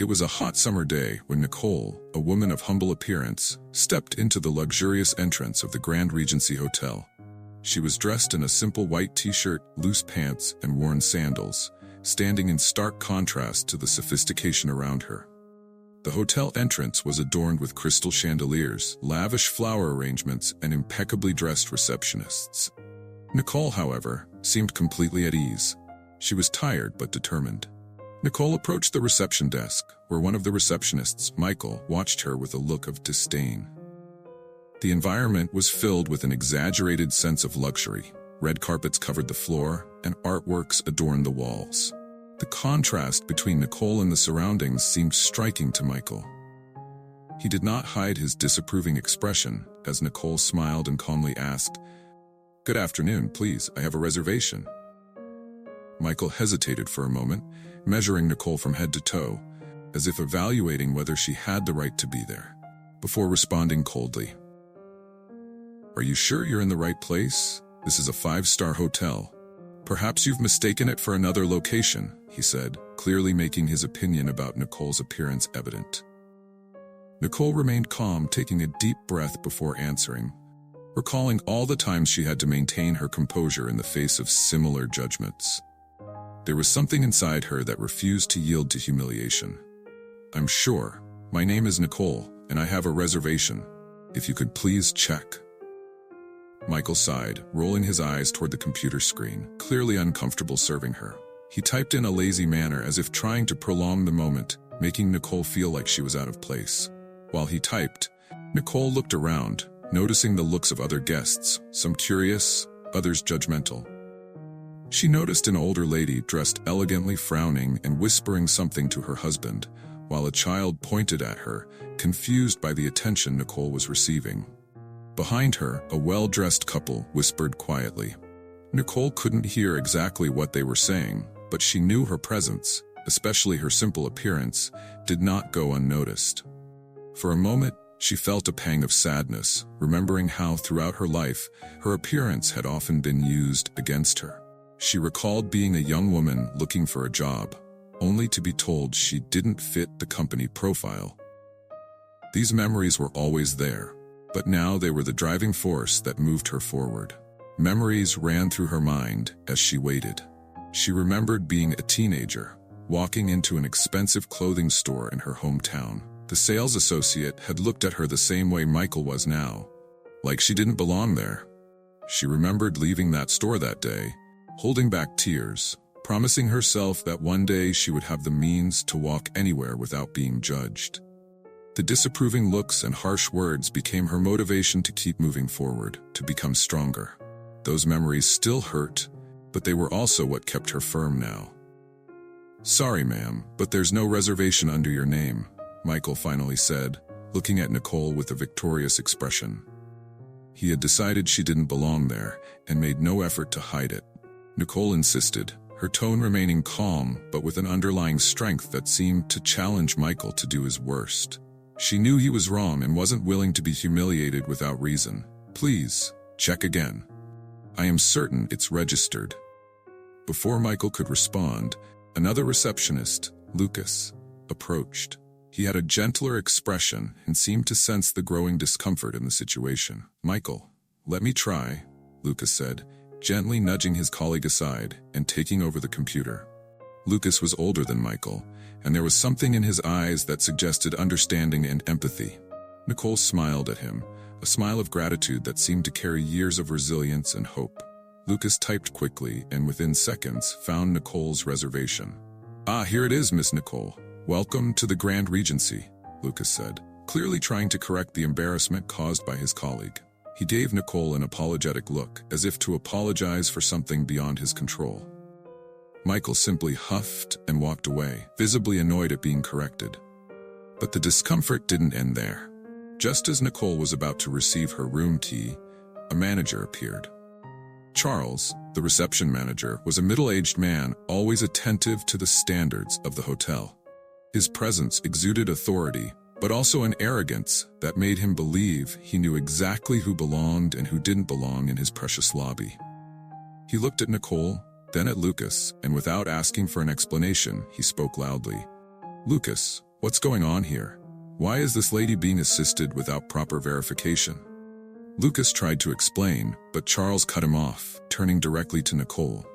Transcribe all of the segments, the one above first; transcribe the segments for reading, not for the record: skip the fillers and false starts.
It was a hot summer day when Nicole, a woman of humble appearance, stepped into the luxurious entrance of the Grand Regency Hotel. She was dressed in a simple white t-shirt, loose pants, and worn sandals, standing in stark contrast to the sophistication around her. The hotel entrance was adorned with crystal chandeliers, lavish flower arrangements, and impeccably dressed receptionists. Nicole, however, seemed completely at ease. She was tired but determined. Nicole approached the reception desk, where one of the receptionists, Michael, watched her with a look of disdain. The environment was filled with an exaggerated sense of luxury. Red carpets covered the floor, and artworks adorned the walls. The contrast between Nicole and the surroundings seemed striking to Michael. He did not hide his disapproving expression as Nicole smiled and calmly asked, "Good afternoon, please, I have a reservation." Michael hesitated for a moment, measuring Nicole from head to toe, as if evaluating whether she had the right to be there, before responding coldly. "Are you sure you're in the right place? This is a 5-star hotel. Perhaps you've mistaken it for another location," he said, clearly making his opinion about Nicole's appearance evident. Nicole remained calm, taking a deep breath before answering, recalling all the times she had to maintain her composure in the face of similar judgments. There was something inside her that refused to yield to humiliation. "I'm sure. My name is Nicole, and I have a reservation. If you could please check." Michael sighed, rolling his eyes toward the computer screen, clearly uncomfortable serving her. He typed in a lazy manner as if trying to prolong the moment, making Nicole feel like she was out of place. While he typed, Nicole looked around, noticing the looks of other guests, some curious, others judgmental. She noticed an older lady dressed elegantly frowning and whispering something to her husband, while a child pointed at her, confused by the attention Nicole was receiving. Behind her, a well-dressed couple whispered quietly. Nicole couldn't hear exactly what they were saying, but she knew her presence, especially her simple appearance, did not go unnoticed. For a moment, she felt a pang of sadness, remembering how throughout her life, her appearance had often been used against her. She recalled being a young woman looking for a job, only to be told she didn't fit the company profile. These memories were always there, but now they were the driving force that moved her forward. Memories ran through her mind as she waited. She remembered being a teenager, walking into an expensive clothing store in her hometown. The sales associate had looked at her the same way Michael was now, like she didn't belong there. She remembered leaving that store that day, holding back tears, promising herself that one day she would have the means to walk anywhere without being judged. The disapproving looks and harsh words became her motivation to keep moving forward, to become stronger. Those memories still hurt, but they were also what kept her firm now. "Sorry, ma'am, but there's no reservation under your name," Michael finally said, looking at Nicole with a victorious expression. He had decided she didn't belong there and made no effort to hide it. Nicole insisted, her tone remaining calm but with an underlying strength that seemed to challenge Michael to do his worst. She knew he was wrong and wasn't willing to be humiliated without reason. "Please, check again. I am certain it's registered." Before Michael could respond, another receptionist, Lucas, approached. He had a gentler expression and seemed to sense the growing discomfort in the situation. "Michael, let me try," Lucas said, gently nudging his colleague aside and taking over the computer. Lucas was older than Michael, and there was something in his eyes that suggested understanding and empathy. Nicole smiled at him, a smile of gratitude that seemed to carry years of resilience and hope. Lucas typed quickly and within seconds found Nicole's reservation. "Ah, here it is, Miss Nicole. Welcome to the Grand Regency," Lucas said, clearly trying to correct the embarrassment caused by his colleague. He gave Nicole an apologetic look, as if to apologize for something beyond his control. Michael simply huffed and walked away, visibly annoyed at being corrected. But the discomfort didn't end there. Just as Nicole was about to receive her room key, a manager appeared. Charles, the reception manager, was a middle-aged man, always attentive to the standards of the hotel. His presence exuded authority, but also an arrogance that made him believe he knew exactly who belonged and who didn't belong in his precious lobby. He looked at Nicole, then at Lucas, and without asking for an explanation, he spoke loudly. "Lucas, What's going on here? Why is this lady being assisted without proper verification? Lucas tried to explain, but Charles cut him off, turning directly to Nicole.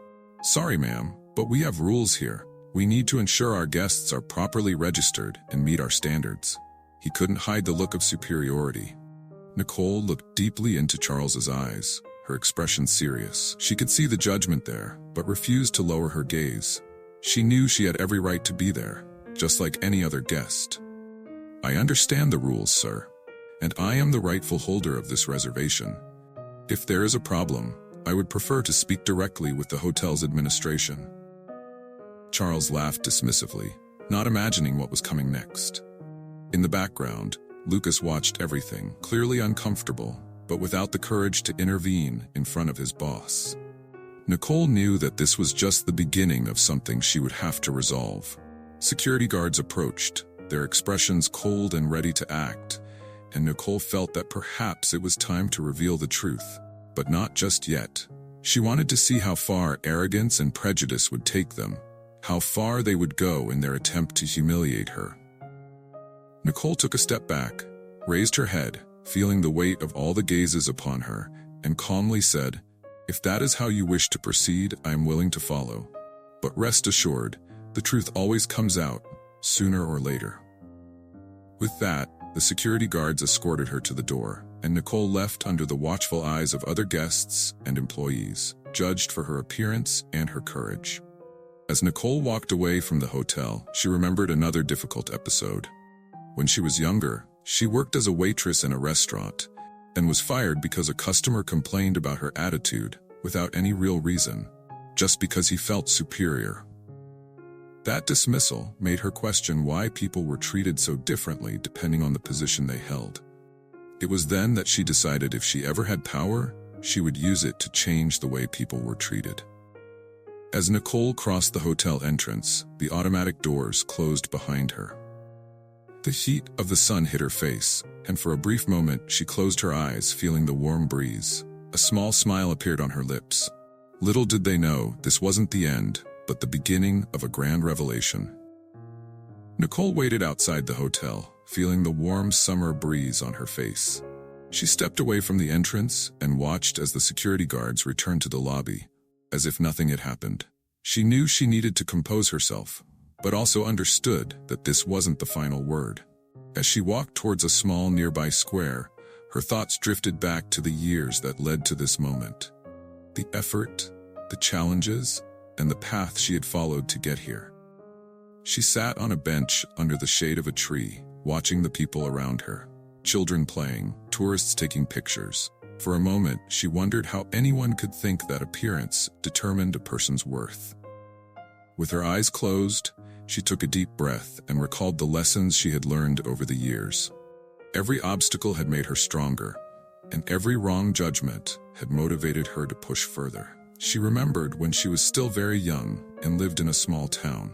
Sorry, ma'am, but we have rules here. We need to ensure our guests are properly registered and meet our standards. He couldn't hide the look of superiority. Nicole looked deeply into Charles's eyes, her expression serious. She could see the judgment there, but refused to lower her gaze. She knew she had every right to be there, just like any other guest. I understand the rules, sir, and I am the rightful holder of this reservation. If there is a problem, I would prefer to speak directly with the hotel's administration. Charles laughed dismissively, not imagining what was coming next. In the background, Lucas watched everything, clearly uncomfortable, but without the courage to intervene in front of his boss. Nicole knew that this was just the beginning of something she would have to resolve. Security guards approached, their expressions cold and ready to act, and Nicole felt that perhaps it was time to reveal the truth, but not just yet. She wanted to see how far arrogance and prejudice would take them, how far they would go in their attempt to humiliate her. Nicole took a step back, raised her head, feeling the weight of all the gazes upon her, and calmly said, "If that is how you wish to proceed, I am willing to follow. But rest assured, the truth always comes out, sooner or later." With that, the security guards escorted her to the door, and Nicole left under the watchful eyes of other guests and employees, judged for her appearance and her courage. As Nicole walked away from the hotel, she remembered another difficult episode. When she was younger, she worked as a waitress in a restaurant and was fired because a customer complained about her attitude without any real reason, just because he felt superior. That dismissal made her question why people were treated so differently depending on the position they held. It was then that she decided if she ever had power, she would use it to change the way people were treated. As Nicole crossed the hotel entrance, the automatic doors closed behind her. The heat of the sun hit her face, and for a brief moment she closed her eyes, feeling the warm breeze. A small smile appeared on her lips. Little did they know, this wasn't the end, but the beginning of a grand revelation. Nicole waited outside the hotel, feeling the warm summer breeze on her face. She stepped away from the entrance and watched as the security guards returned to the lobby, as if nothing had happened. She knew she needed to compose herself, but also understood that this wasn't the final word. As she walked towards a small nearby square, her thoughts drifted back to the years that led to this moment. The effort, the challenges, and the path she had followed to get here. She sat on a bench under the shade of a tree, watching the people around her. Children playing, tourists taking pictures. For a moment, she wondered how anyone could think that appearance determined a person's worth. With her eyes closed, she took a deep breath and recalled the lessons she had learned over the years. Every obstacle had made her stronger, and every wrong judgment had motivated her to push further. She remembered when she was still very young and lived in a small town.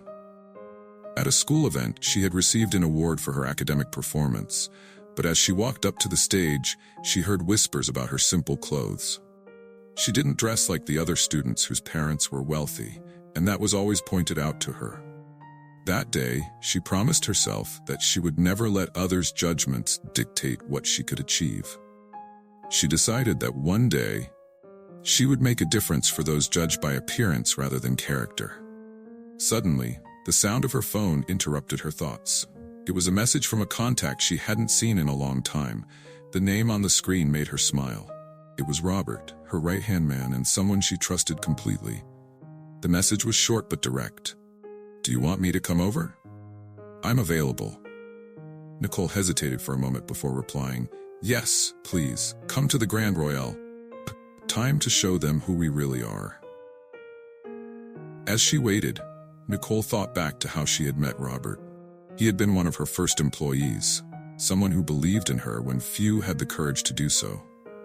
At a school event, she had received an award for her academic performance, but as she walked up to the stage, she heard whispers about her simple clothes. She didn't dress like the other students whose parents were wealthy, and that was always pointed out to her. That day, she promised herself that she would never let others' judgments dictate what she could achieve. She decided that one day, she would make a difference for those judged by appearance rather than character. Suddenly, the sound of her phone interrupted her thoughts. It was a message from a contact she hadn't seen in a long time. The name on the screen made her smile. It was Robert, her right-hand man and someone she trusted completely. The message was short but direct. "Do you want me to come over?" "I'm available." Nicole hesitated for a moment before replying, "Yes, please, come to the Grand Royale. Time to show them who we really are." As she waited, Nicole thought back to how she had met Robert. He had been one of her first employees, someone who believed in her when few had the courage to do so.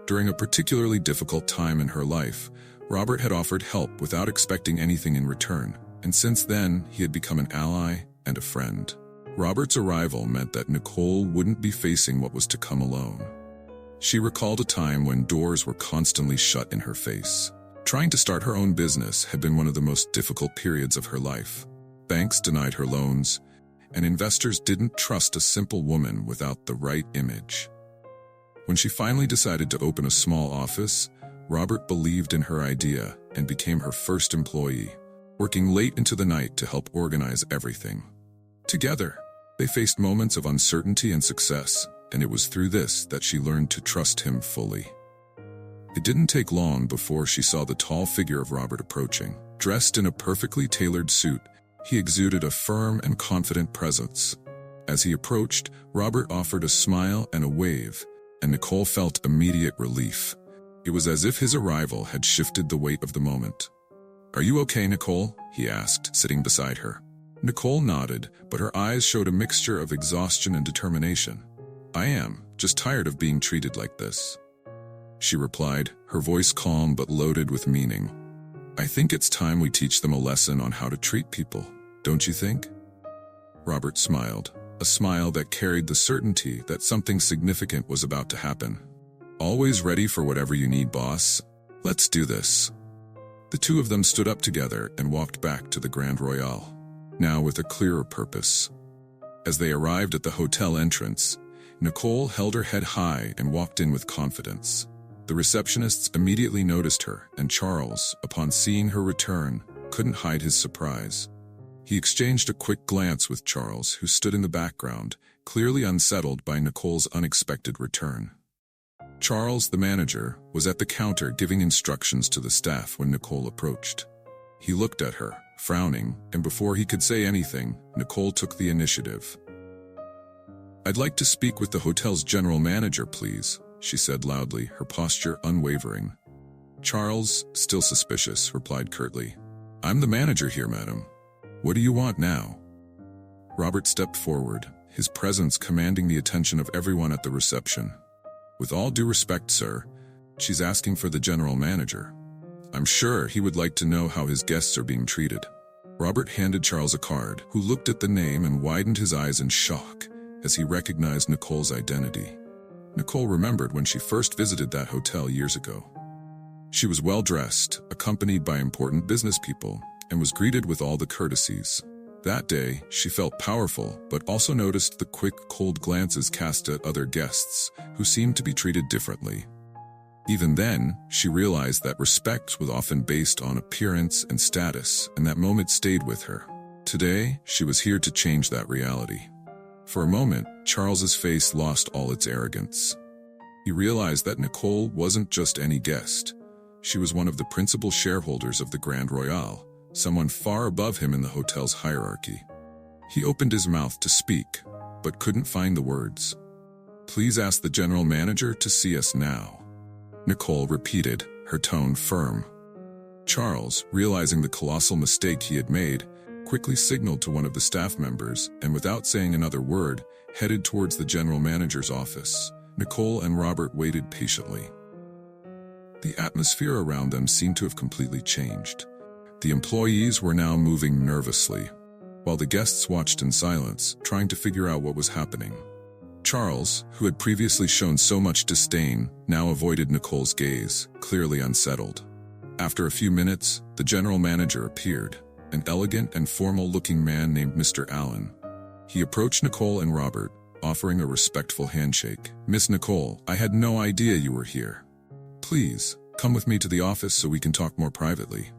During a particularly difficult time in her life, Robert had offered help without expecting anything in return, and since then, he had become an ally and a friend. Robert's arrival meant that Nicole wouldn't be facing what was to come alone. She recalled a time when doors were constantly shut in her face. Trying to start her own business had been one of the most difficult periods of her life. Banks denied her loans, and investors didn't trust a simple woman without the right image. When she finally decided to open a small office, Robert believed in her idea and became her first employee, working late into the night to help organize everything. Together, they faced moments of uncertainty and success, and it was through this that she learned to trust him fully. It didn't take long before she saw the tall figure of Robert approaching. Dressed in a perfectly tailored suit, he exuded a firm and confident presence. As he approached, Robert offered a smile and a wave, and Nicole felt immediate relief. It was as if his arrival had shifted the weight of the moment. "Are you okay, Nicole?" he asked, sitting beside her. Nicole nodded, but her eyes showed a mixture of exhaustion and determination. "I am, just tired of being treated like this," she replied, her voice calm but loaded with meaning. "I think it's time we teach them a lesson on how to treat people, don't you think?" Robert smiled, a smile that carried the certainty that something significant was about to happen. "Always ready for whatever you need, boss. Let's do this." The two of them stood up together and walked back to the Grand Royale, now with a clearer purpose. As they arrived at the hotel entrance, Nicole held her head high and walked in with confidence. The receptionists immediately noticed her, and Charles, upon seeing her return, couldn't hide his surprise. He exchanged a quick glance with Charles, who stood in the background, clearly unsettled by Nicole's unexpected return. Charles, the manager, was at the counter giving instructions to the staff when Nicole approached. He looked at her, frowning, and before he could say anything, Nicole took the initiative. "I'd like to speak with the hotel's general manager, please," she said loudly, her posture unwavering. Charles, still suspicious, replied curtly, "I'm the manager here, madam. What do you want now?" Robert stepped forward, his presence commanding the attention of everyone at the reception. "With all due respect, sir, she's asking for the general manager. I'm sure he would like to know how his guests are being treated." Robert handed Charles a card, who looked at the name and widened his eyes in shock as he recognized Nicole's identity. Nicole remembered when she first visited that hotel years ago. She was well-dressed, accompanied by important business people, and was greeted with all the courtesies. That day, she felt powerful, but also noticed the quick, cold glances cast at other guests, who seemed to be treated differently. Even then, she realized that respect was often based on appearance and status, and that moment stayed with her. Today, she was here to change that reality. For a moment, Charles's face lost all its arrogance. He realized that Nicole wasn't just any guest. She was one of the principal shareholders of the Grand Royale, someone far above him in the hotel's hierarchy. He opened his mouth to speak, but couldn't find the words. "Please ask the general manager to see us now," Nicole repeated, her tone firm. Charles, realizing the colossal mistake he had made, quickly signaled to one of the staff members and, without saying another word, headed towards the general manager's office. Nicole and Robert waited patiently. The atmosphere around them seemed to have completely changed. The employees were now moving nervously, while the guests watched in silence, trying to figure out what was happening. Charles, who had previously shown so much disdain, now avoided Nicole's gaze, clearly unsettled. After a few minutes, the general manager appeared, an elegant and formal-looking man named Mr. Allen. He approached Nicole and Robert, offering a respectful handshake. "Miss Nicole, I had no idea you were here. Please, come with me to the office so we can talk more privately."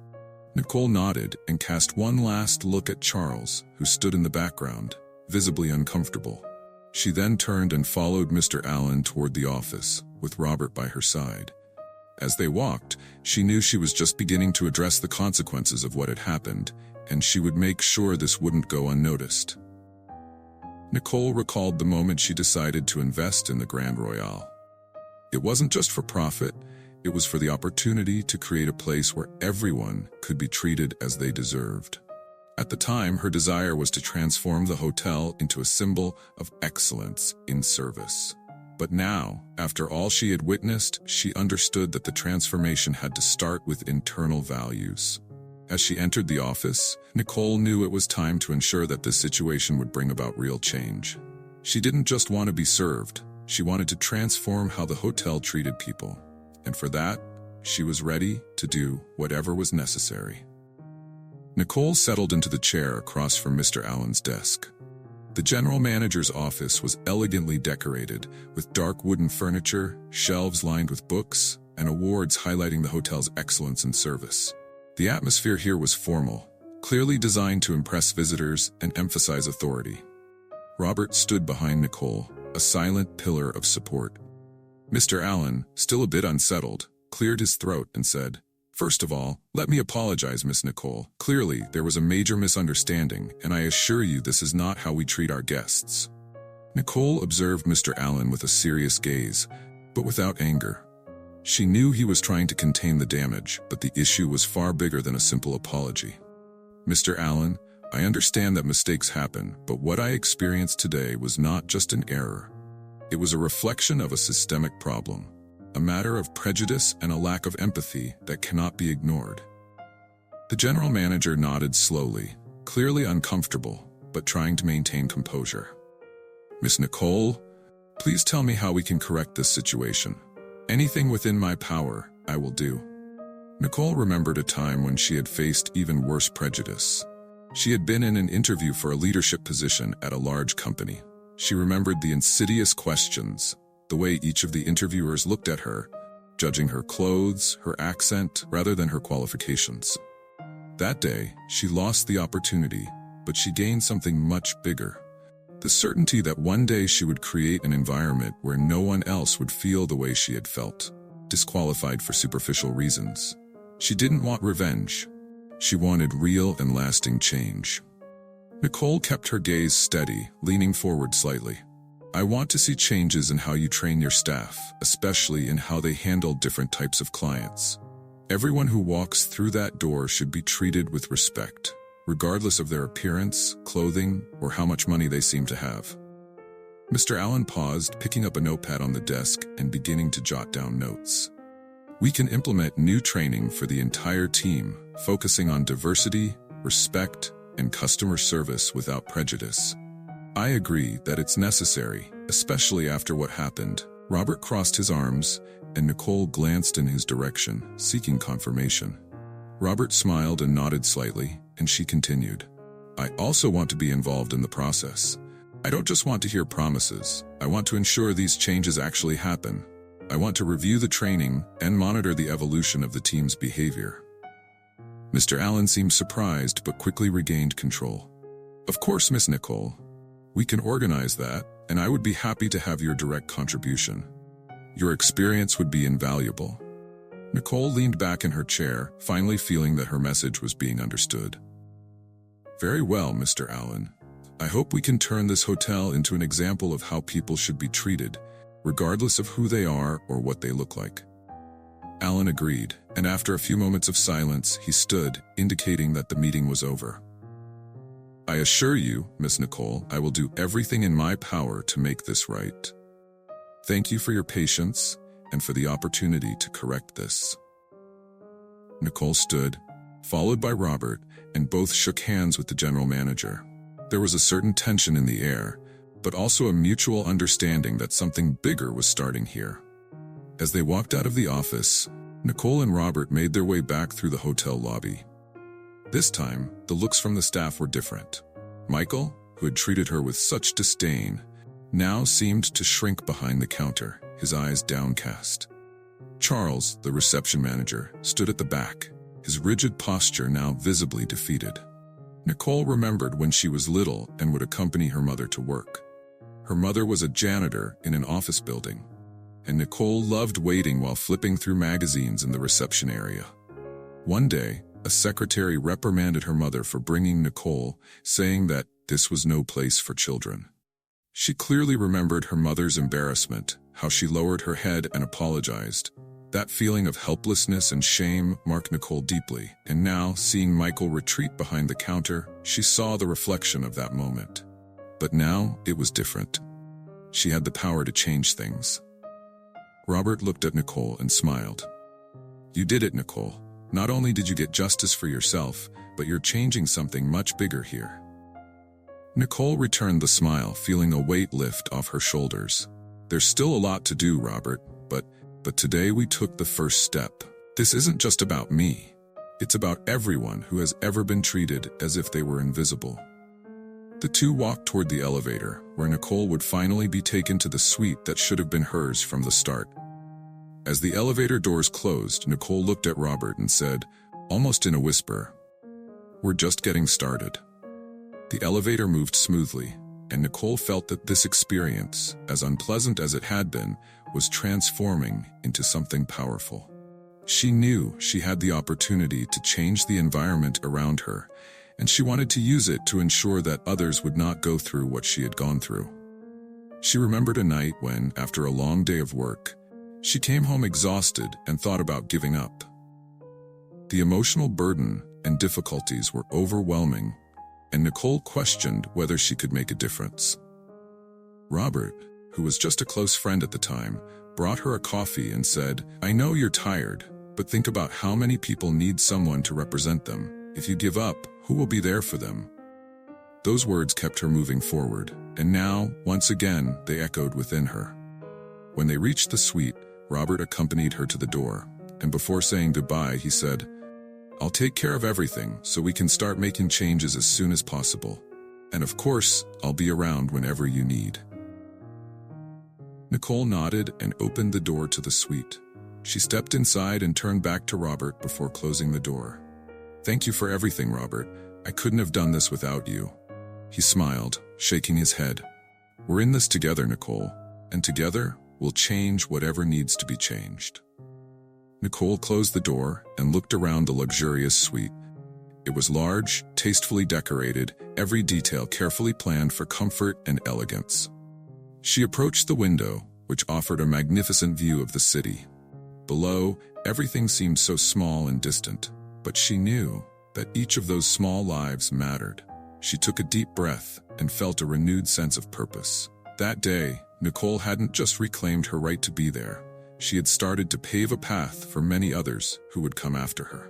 Nicole nodded and cast one last look at Charles, who stood in the background, visibly uncomfortable. She then turned and followed Mr. Allen toward the office, with Robert by her side. As they walked, she knew she was just beginning to address the consequences of what had happened, and she would make sure this wouldn't go unnoticed. Nicole recalled the moment she decided to invest in the Grand Royale. It wasn't just for profit, it was for the opportunity to create a place where everyone could be treated as they deserved. At the time, her desire was to transform the hotel into a symbol of excellence in service. But now, after all she had witnessed, she understood that the transformation had to start with internal values. As she entered the office, Nicole knew it was time to ensure that this situation would bring about real change. She didn't just want to be served, she wanted to transform how the hotel treated people. And for that, she was ready to do whatever was necessary. Nicole settled into the chair across from Mr. Allen's desk. The general manager's office was elegantly decorated, with dark wooden furniture, shelves lined with books, and awards highlighting the hotel's excellence in service. The atmosphere here was formal, clearly designed to impress visitors and emphasize authority. Robert stood behind Nicole, a silent pillar of support. Mr. Allen, still a bit unsettled, cleared his throat and said, "First of all, let me apologize, Miss Nicole. Clearly, there was a major misunderstanding, and I assure you this is not how we treat our guests." Nicole observed Mr. Allen with a serious gaze, but without anger. She knew he was trying to contain the damage, but the issue was far bigger than a simple apology. "Mr. Allen, I understand that mistakes happen, but what I experienced today was not just an error. It was a reflection of a systemic problem, a matter of prejudice and a lack of empathy that cannot be ignored." The general manager nodded slowly, clearly uncomfortable, but trying to maintain composure. "Miss Nicole, please tell me how we can correct this situation. Anything within my power, I will do." Nicole remembered a time when she had faced even worse prejudice. She had been in an interview for a leadership position at a large company. She remembered the insidious questions, the way each of the interviewers looked at her, judging her clothes, her accent, rather than her qualifications. That day, she lost the opportunity, but she gained something much bigger. The certainty that one day she would create an environment where no one else would feel the way she had felt, disqualified for superficial reasons. She didn't want revenge. She wanted real and lasting change. Nicole kept her gaze steady, leaning forward slightly. "I want to see changes in how you train your staff, especially in how they handle different types of clients. Everyone who walks through that door should be treated with respect, regardless of their appearance, clothing, or how much money they seem to have." Mr. Allen paused, picking up a notepad on the desk and beginning to jot down notes. "We can implement new training for the entire team, focusing on diversity, respect, and customer service without prejudice. I agree that it's necessary, especially after what happened." Robert crossed his arms, and Nicole glanced in his direction, seeking confirmation. Robert smiled and nodded slightly, and she continued, "I also want to be involved in the process. I don't just want to hear promises. I want to ensure these changes actually happen. I want to review the training and monitor the evolution of the team's behavior." Mr. Allen seemed surprised but quickly regained control. "Of course, Miss Nicole. We can organize that, and I would be happy to have your direct contribution. Your experience would be invaluable." Nicole leaned back in her chair, finally feeling that her message was being understood. "Very well, Mr. Allen. I hope we can turn this hotel into an example of how people should be treated, regardless of who they are or what they look like." Allen agreed, and after a few moments of silence, he stood, indicating that the meeting was over. "I assure you, Miss Nicole, I will do everything in my power to make this right. Thank you for your patience and for the opportunity to correct this." Nicole stood, followed by Robert, and both shook hands with the general manager. There was a certain tension in the air, but also a mutual understanding that something bigger was starting here. As they walked out of the office, Nicole and Robert made their way back through the hotel lobby. This time, the looks from the staff were different. Michael, who had treated her with such disdain, now seemed to shrink behind the counter, his eyes downcast. Charles, the reception manager, stood at the back, his rigid posture now visibly defeated. Nicole remembered when she was little and would accompany her mother to work. Her mother was a janitor in an office building, and Nicole loved waiting while flipping through magazines in the reception area. One day, a secretary reprimanded her mother for bringing Nicole, saying that this was no place for children. She clearly remembered her mother's embarrassment, how she lowered her head and apologized. That feeling of helplessness and shame marked Nicole deeply, and now, seeing Michael retreat behind the counter, she saw the reflection of that moment. But now, it was different. She had the power to change things. Robert looked at Nicole and smiled. "You did it, Nicole. Not only did you get justice for yourself, but you're changing something much bigger here." Nicole returned the smile, feeling a weight lift off her shoulders. "There's still a lot to do, Robert, but today we took the first step. This isn't just about me. It's about everyone who has ever been treated as if they were invisible." The two walked toward the elevator, where Nicole would finally be taken to the suite that should have been hers from the start. As the elevator doors closed, Nicole looked at Robert and said, almost in a whisper, "We're just getting started." The elevator moved smoothly, and Nicole felt that this experience, as unpleasant as it had been, was transforming into something powerful. She knew she had the opportunity to change the environment around her, and she wanted to use it to ensure that others would not go through what she had gone through. She remembered a night when, after a long day of work, she came home exhausted and thought about giving up. The emotional burden and difficulties were overwhelming, and Nicole questioned whether she could make a difference. Robert, who was just a close friend at the time, brought her a coffee and said, "I know you're tired, but think about how many people need someone to represent them. If you give up, who will be there for them?" Those words kept her moving forward, and now, once again, they echoed within her. When they reached the suite, Robert accompanied her to the door, and before saying goodbye, he said, "I'll take care of everything so we can start making changes as soon as possible. And of course, I'll be around whenever you need." Nicole nodded and opened the door to the suite. She stepped inside and turned back to Robert before closing the door. "Thank you for everything, Robert. I couldn't have done this without you." He smiled, shaking his head. "We're in this together, Nicole, and together, we'll change whatever needs to be changed." Nicole closed the door and looked around the luxurious suite. It was large, tastefully decorated, every detail carefully planned for comfort and elegance. She approached the window, which offered a magnificent view of the city. Below, everything seemed so small and distant, but she knew that each of those small lives mattered. She took a deep breath and felt a renewed sense of purpose. That day, Nicole hadn't just reclaimed her right to be there. She had started to pave a path for many others who would come after her.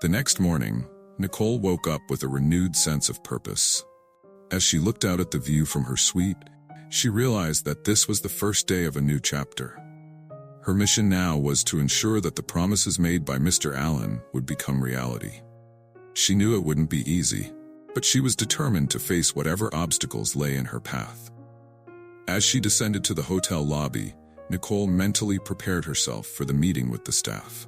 The next morning, Nicole woke up with a renewed sense of purpose. As she looked out at the view from her suite, she realized that this was the first day of a new chapter. Her mission now was to ensure that the promises made by Mr. Allen would become reality. She knew it wouldn't be easy, but she was determined to face whatever obstacles lay in her path. As she descended to the hotel lobby, Nicole mentally prepared herself for the meeting with the staff.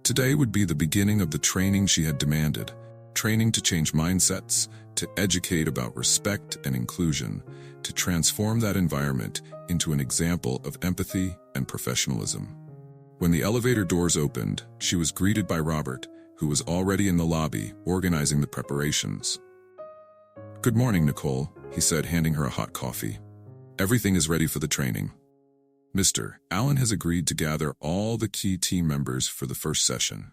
Today would be the beginning of the training she had demanded, training to change mindsets, to educate about respect and inclusion, to transform that environment into an example of empathy and professionalism. When the elevator doors opened, she was greeted by Robert, who was already in the lobby, organizing the preparations. "Good morning, Nicole," he said, handing her a hot coffee. "Everything is ready for the training. Mr. Allen has agreed to gather all the key team members for the first session."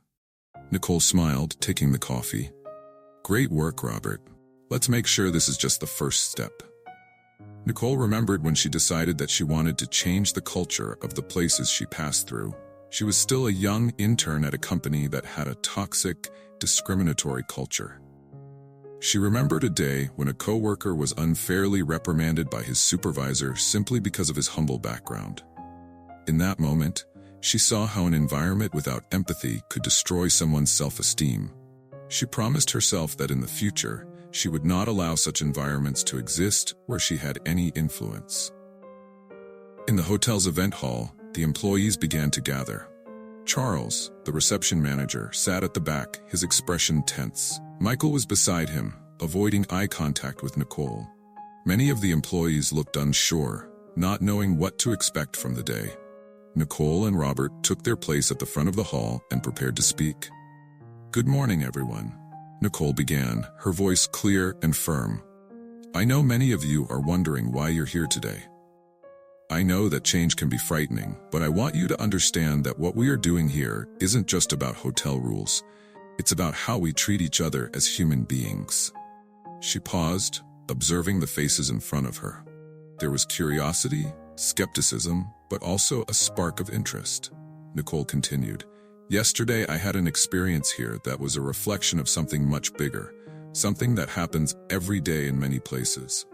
Nicole smiled, taking the coffee. "Great work, Robert. Let's make sure this is just the first step." Nicole remembered when she decided that she wanted to change the culture of the places she passed through. She was still a young intern at a company that had a toxic, discriminatory culture. She remembered a day when a coworker was unfairly reprimanded by his supervisor simply because of his humble background. In that moment, she saw how an environment without empathy could destroy someone's self-esteem. She promised herself that in the future, she would not allow such environments to exist where she had any influence. In the hotel's event hall, the employees began to gather. Charles, the reception manager, sat at the back, his expression tense. Michael was beside him, avoiding eye contact with Nicole. Many of the employees looked unsure, not knowing what to expect from the day. Nicole and Robert took their place at the front of the hall and prepared to speak. "Good morning, everyone," Nicole began, her voice clear and firm. "I know many of you are wondering why you're here today. I know that change can be frightening, but I want you to understand that what we are doing here isn't just about hotel rules. It's about how we treat each other as human beings." She paused, observing the faces in front of her. There was curiosity, skepticism, but also a spark of interest. Nicole continued, "Yesterday I had an experience here that was a reflection of something much bigger, something that happens every day in many places.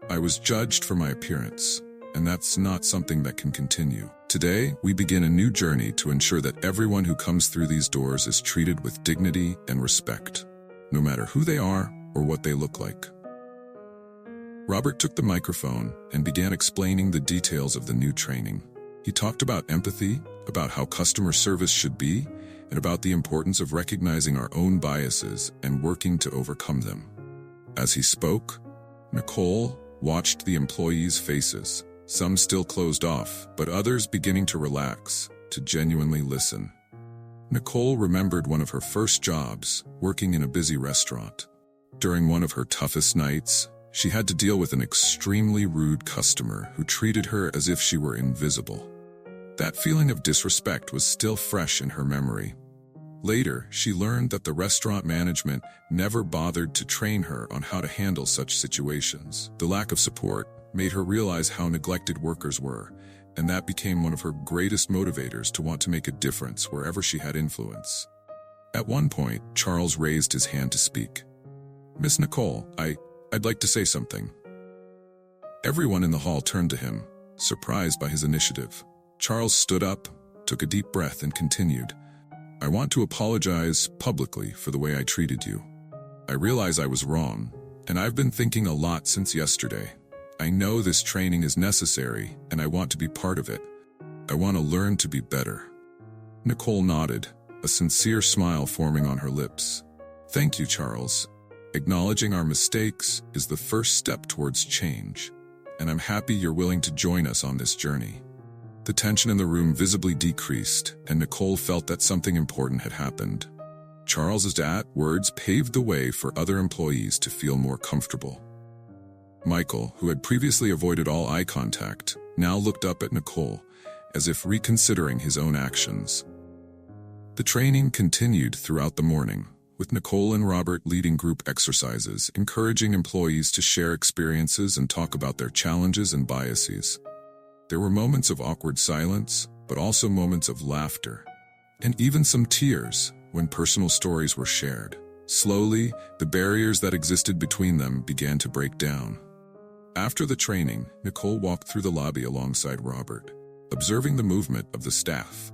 I was judged for my appearance, and that's not something that can continue. Today, we begin a new journey to ensure that everyone who comes through these doors is treated with dignity and respect, no matter who they are or what they look like." Robert took the microphone and began explaining the details of the new training. He talked about empathy, about how customer service should be, and about the importance of recognizing our own biases and working to overcome them. As he spoke, Nicole watched the employees' faces, some still closed off, but others beginning to relax, to genuinely listen. Nicole remembered one of her first jobs, working in a busy restaurant. During one of her toughest nights, she had to deal with an extremely rude customer who treated her as if she were invisible. That feeling of disrespect was still fresh in her memory. Later, she learned that the restaurant management never bothered to train her on how to handle such situations. The lack of support made her realize how neglected workers were, and that became one of her greatest motivators to want to make a difference wherever she had influence. At one point, Charles raised his hand to speak. "Miss Nicole, I'd like to say something." Everyone in the hall turned to him, surprised by his initiative. Charles stood up, took a deep breath, and continued, "I want to apologize publicly for the way I treated you. I realize I was wrong, and I've been thinking a lot since yesterday. I know this training is necessary, and I want to be part of it. I want to learn to be better." Nicole nodded, a sincere smile forming on her lips. "Thank you, Charles. Acknowledging our mistakes is the first step towards change, and I'm happy you're willing to join us on this journey." The tension in the room visibly decreased, and Nicole felt that something important had happened. Charles's words paved the way for other employees to feel more comfortable. Michael, who had previously avoided all eye contact, now looked up at Nicole, as if reconsidering his own actions. The training continued throughout the morning, with Nicole and Robert leading group exercises, encouraging employees to share experiences and talk about their challenges and biases. There were moments of awkward silence, but also moments of laughter, and even some tears when personal stories were shared. Slowly, the barriers that existed between them began to break down. After the training, Nicole walked through the lobby alongside Robert, observing the movement of the staff.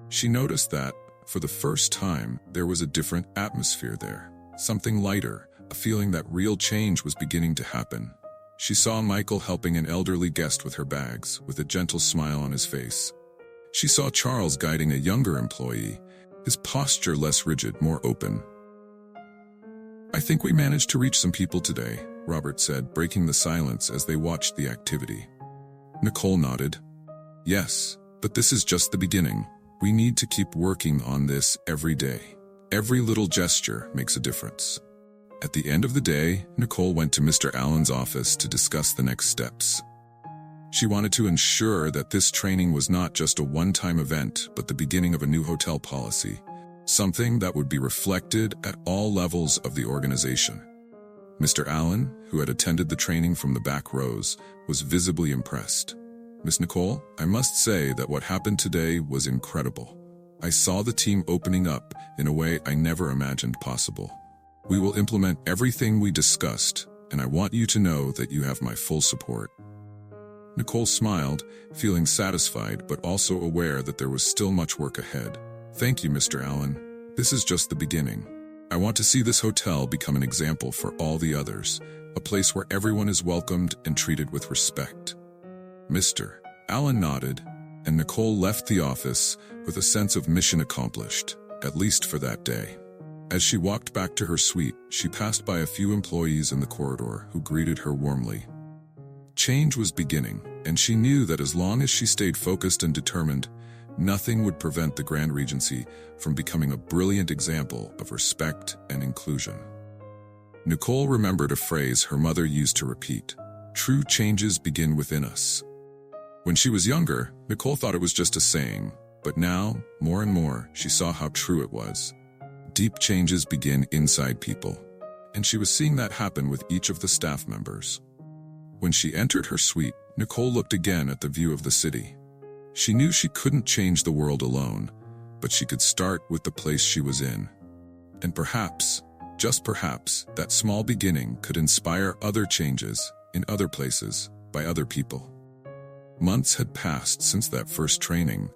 She noticed that, for the first time, there was a different atmosphere there, something lighter, a feeling that real change was beginning to happen. She saw Michael helping an elderly guest with her bags, with a gentle smile on his face. She saw Charles guiding a younger employee, his posture less rigid, more open. "I think we managed to reach some people today," Robert said, breaking the silence as they watched the activity. Nicole nodded. "Yes, but this is just the beginning. We need to keep working on this every day. Every little gesture makes a difference." At the end of the day, Nicole went to Mr. Allen's office to discuss the next steps. She wanted to ensure that this training was not just a one-time event, but the beginning of a new hotel policy, something that would be reflected at all levels of the organization. Mr. Allen, who had attended the training from the back rows, was visibly impressed. "Miss Nicole, I must say that what happened today was incredible. I saw the team opening up in a way I never imagined possible. We will implement everything we discussed, and I want you to know that you have my full support." Nicole smiled, feeling satisfied but also aware that there was still much work ahead. "Thank you, Mr. Allen. This is just the beginning. I want to see this hotel become an example for all the others, a place where everyone is welcomed and treated with respect." Mr. Allen nodded, and Nicole left the office with a sense of mission accomplished, at least for that day. As she walked back to her suite, she passed by a few employees in the corridor who greeted her warmly. Change was beginning, and she knew that as long as she stayed focused and determined, nothing would prevent the Grand Regency from becoming a brilliant example of respect and inclusion. Nicole remembered a phrase her mother used to repeat: "True changes begin within us." When she was younger, Nicole thought it was just a saying, but now, more and more, she saw how true it was. Deep changes begin inside people, and she was seeing that happen with each of the staff members. When she entered her suite, Nicole looked again at the view of the city. She knew she couldn't change the world alone, but she could start with the place she was in. And perhaps, just perhaps, that small beginning could inspire other changes in other places by other people. Months had passed since that first training,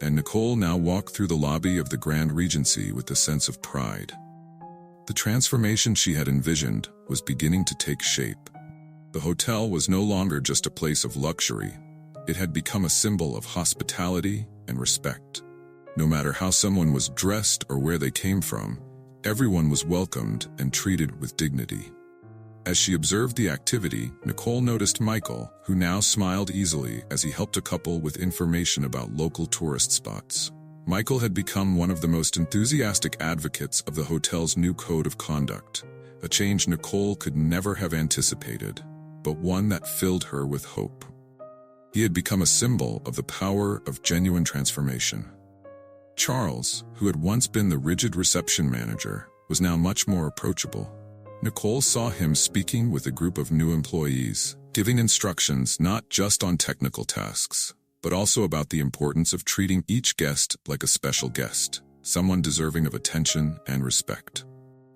and Nicole now walked through the lobby of the Grand Regency with a sense of pride. The transformation she had envisioned was beginning to take shape, The hotel was no longer just a place of luxury. It had become a symbol of hospitality and respect. No matter how someone was dressed or where they came from, everyone was welcomed and treated with dignity. As she observed the activity, Nicole noticed Michael, who now smiled easily as he helped a couple with information about local tourist spots. Michael had become one of the most enthusiastic advocates of the hotel's new code of conduct, a change Nicole could never have anticipated, but one that filled her with hope. He had become a symbol of the power of genuine transformation. Charles, who had once been the rigid reception manager, was now much more approachable. Nicole saw him speaking with a group of new employees, giving instructions not just on technical tasks, but also about the importance of treating each guest like a special guest, someone deserving of attention and respect.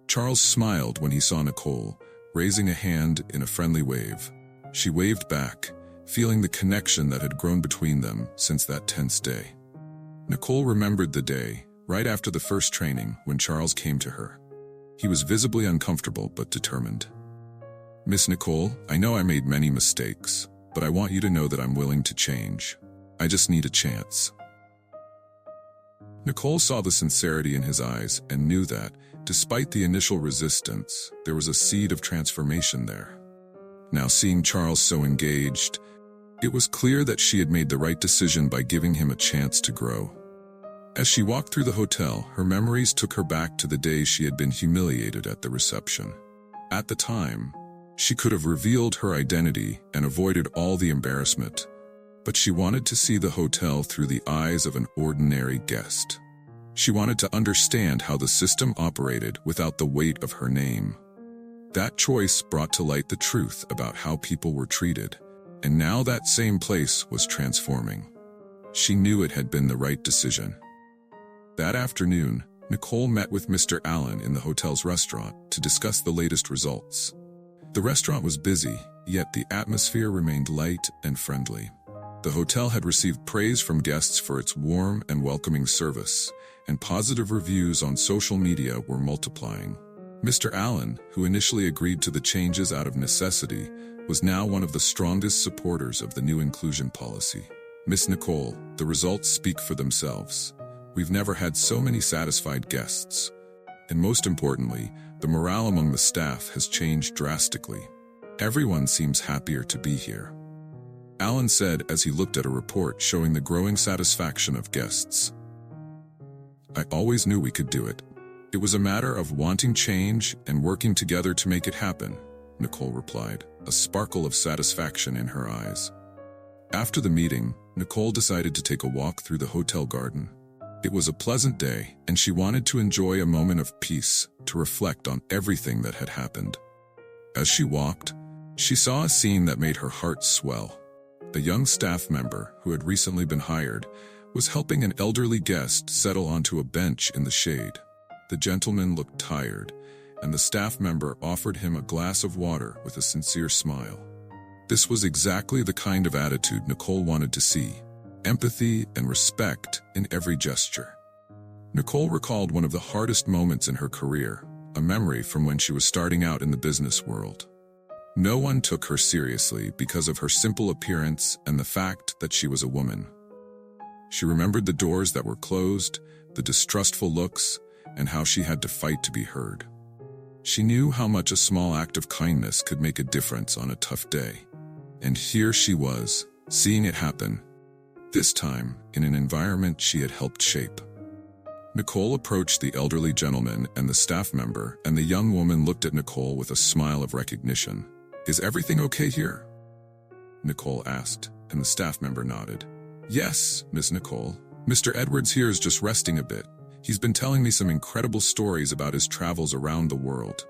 Charles smiled when he saw Nicole, raising a hand in a friendly wave. She waved back, feeling the connection that had grown between them since that tense day. Nicole remembered the day, right after the first training, when Charles came to her. He was visibly uncomfortable but determined. "Miss Nicole, I know I made many mistakes, but I want you to know that I'm willing to change. I just need a chance." Nicole saw the sincerity in his eyes and knew that, despite the initial resistance, there was a seed of transformation there. Now seeing Charles so engaged, it was clear that she had made the right decision by giving him a chance to grow. As she walked through the hotel, her memories took her back to the day she had been humiliated at the reception. At the time, she could have revealed her identity and avoided all the embarrassment, but she wanted to see the hotel through the eyes of an ordinary guest. She wanted to understand how the system operated without the weight of her name. That choice brought to light the truth about how people were treated, and now that same place was transforming. She knew it had been the right decision. That afternoon, Nicole met with Mr. Allen in the hotel's restaurant to discuss the latest results. The restaurant was busy, yet the atmosphere remained light and friendly. The hotel had received praise from guests for its warm and welcoming service, and positive reviews on social media were multiplying. Mr. Allen, who initially agreed to the changes out of necessity, was now one of the strongest supporters of the new inclusion policy. "Miss Nicole, the results speak for themselves. We've never had so many satisfied guests. And most importantly, the morale among the staff has changed drastically. Everyone seems happier to be here," Allen said as he looked at a report showing the growing satisfaction of guests. "I always knew we could do it. It was a matter of wanting change and working together to make it happen," Nicole replied, a sparkle of satisfaction in her eyes. After the meeting, Nicole decided to take a walk through the hotel garden. It was a pleasant day, and she wanted to enjoy a moment of peace to reflect on everything that had happened. As she walked, she saw a scene that made her heart swell. A young staff member, who had recently been hired, was helping an elderly guest settle onto a bench in the shade. The gentleman looked tired, and the staff member offered him a glass of water with a sincere smile. This was exactly the kind of attitude Nicole wanted to see: empathy and respect in every gesture. Nicole recalled one of the hardest moments in her career, a memory from when she was starting out in the business world. No one took her seriously because of her simple appearance and the fact that she was a woman. She remembered the doors that were closed, the distrustful looks, and how she had to fight to be heard. She knew how much a small act of kindness could make a difference on a tough day. And here she was, seeing it happen, this time in an environment she had helped shape. Nicole approached the elderly gentleman and the staff member, and the young woman looked at Nicole with a smile of recognition. "Is everything okay here?" Nicole asked, and the staff member nodded. "Yes, Miss Nicole. Mr. Edwards here is just resting a bit. He's been telling me some incredible stories about his travels around the world."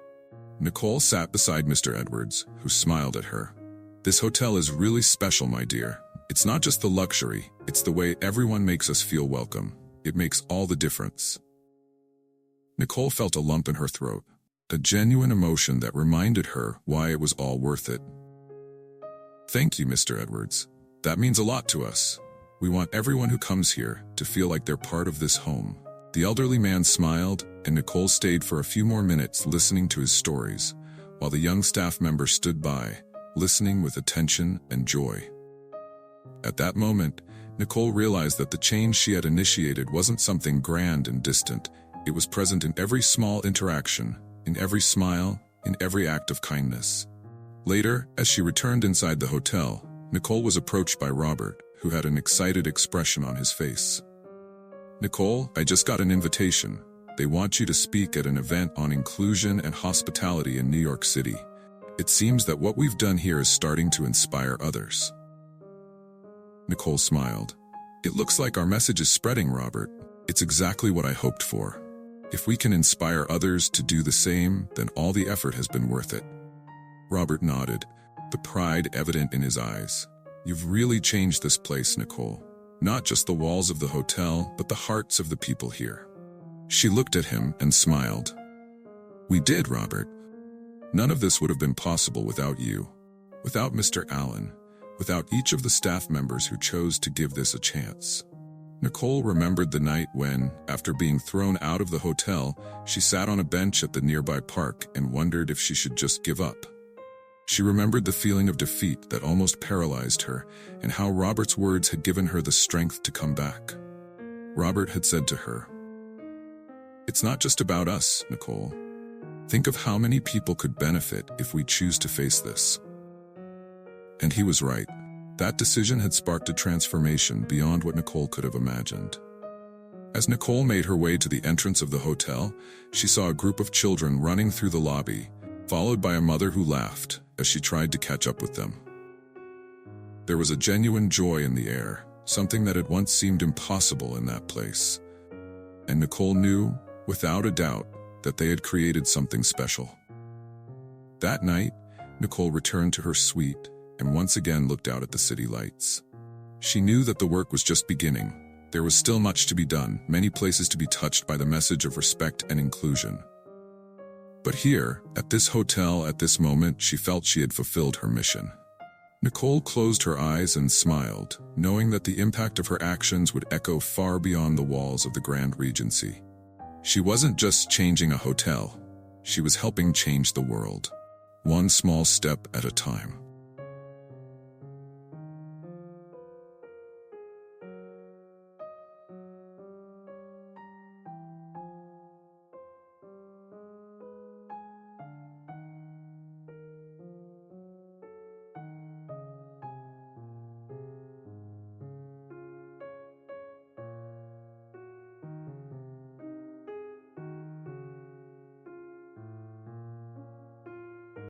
Nicole sat beside Mr. Edwards, who smiled at her. "This hotel is really special, my dear. It's not just the luxury, it's the way everyone makes us feel welcome. It makes all the difference." Nicole felt a lump in her throat, a genuine emotion that reminded her why it was all worth it. "Thank you, Mr. Edwards. That means a lot to us. We want everyone who comes here to feel like they're part of this home." The elderly man smiled, and Nicole stayed for a few more minutes listening to his stories, while the young staff member stood by, listening with attention and joy. At that moment, Nicole realized that the change she had initiated wasn't something grand and distant. It was present in every small interaction, in every smile, in every act of kindness. Later, as she returned inside the hotel, Nicole was approached by Robert, who had an excited expression on his face. "Nicole, I just got an invitation. They want you to speak at an event on inclusion and hospitality in New York City. It seems that what we've done here is starting to inspire others." Nicole smiled. "It looks like our message is spreading, Robert. It's exactly what I hoped for. If we can inspire others to do the same, then all the effort has been worth it." Robert nodded, the pride evident in his eyes. "You've really changed this place, Nicole. Not just the walls of the hotel, but the hearts of the people here." She looked at him and smiled. "We did, Robert. None of this would have been possible without you, without Mr. Allen, without each of the staff members who chose to give this a chance." Nicole remembered the night when, after being thrown out of the hotel, she sat on a bench at the nearby park and wondered if she should just give up. She remembered the feeling of defeat that almost paralyzed her, and how Robert's words had given her the strength to come back. Robert had said to her, "It's not just about us, Nicole. Think of how many people could benefit if we choose to face this." And he was right. That decision had sparked a transformation beyond what Nicole could have imagined. As Nicole made her way to the entrance of the hotel, she saw a group of children running through the lobby, followed by a mother who laughed as she tried to catch up with them. There was a genuine joy in the air, something that had once seemed impossible in that place. And Nicole knew, without a doubt, that they had created something special. That night, Nicole returned to her suite and once again looked out at the city lights. She knew that the work was just beginning. There was still much to be done, many places to be touched by the message of respect and inclusion. But here, at this hotel, at this moment, she felt she had fulfilled her mission. Nicole closed her eyes and smiled, knowing that the impact of her actions would echo far beyond the walls of the Grand Regency. She wasn't just changing a hotel, she was helping change the world, one small step at a time.